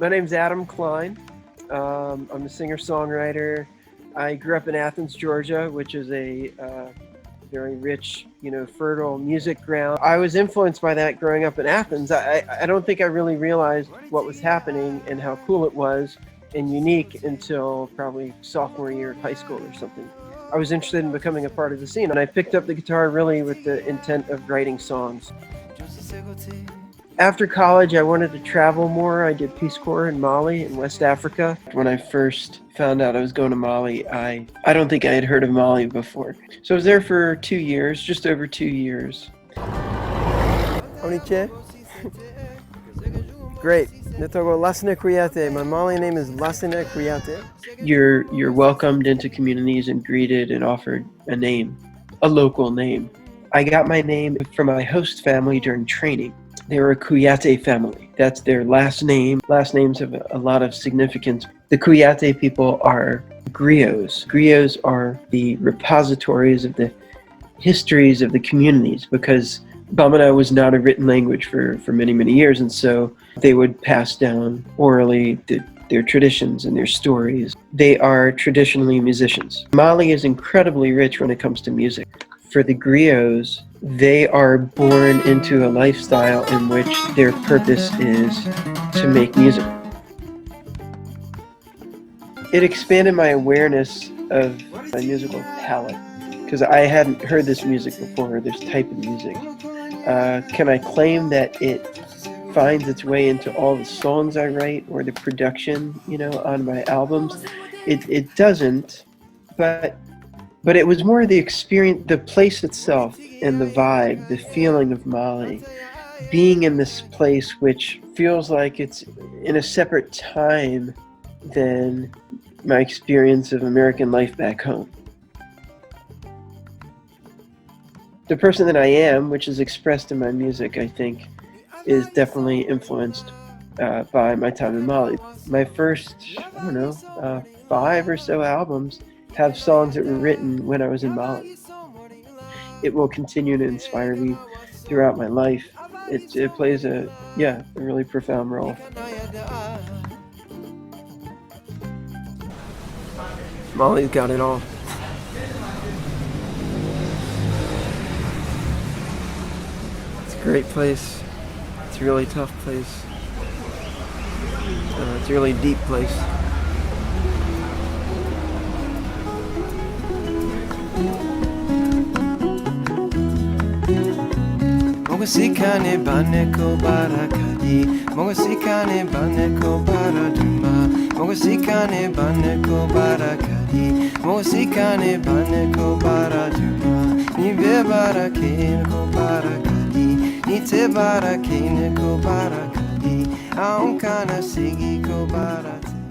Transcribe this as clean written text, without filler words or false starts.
My name's Adam Klein. I'm a singer-songwriter. I grew up in Athens, Georgia, which is a very rich, fertile music ground. I was influenced by that growing up in Athens. I don't think I really realized what was happening and how cool it was and unique until probably sophomore year of high school or something. I was interested in becoming a part of the scene, and I picked up the guitar really with the intent of writing songs. After college, I wanted to travel more. I did Peace Corps in Mali in West Africa. When I first found out I was going to Mali, I don't think I had heard of Mali before. So I was there for 2 years, just over 2 years. Oniche? Great. Lassine Kouyate. My Mali name is Lassine Kouyate. You're welcomed into communities and greeted and offered a name, a local name. I got my name from my host family during training. They were a Kouyate family. That's their last name. Last names have a lot of significance. The Kouyate people are griots. Griots are the repositories of the histories of the communities, because Bamana was not a written language for many, many years, and so they would pass down orally their traditions and their stories. They are traditionally musicians. Mali is incredibly rich when it comes to music. For the griots, they are born into a lifestyle in which their purpose is to make music. It expanded my awareness of my musical palette, because I hadn't heard this music before, this type of music. Can I claim that it finds its way into all the songs I write or the production, on my albums? It doesn't, but it was more the experience, the place itself and the vibe, the feeling of Mali. Being in this place which feels like it's in a separate time than my experience of American life back home. The person that I am, which is expressed in my music, I think, is definitely influenced by my time in Mali. My first, 5 or so albums have songs that were written when I was in Mali. It will continue to inspire me throughout my life. It plays a really profound role. Mali's got it all. It's a great place. It's a really tough place. It's a really deep place. Mogosikane baneko barakadi, mogosikane baneko baraduma, mogosikane baneko barakadi, mogosikane baneko baraduma, nibe barakeko barakadi, nite barakeko barakadi, aonkana sigi ko barate.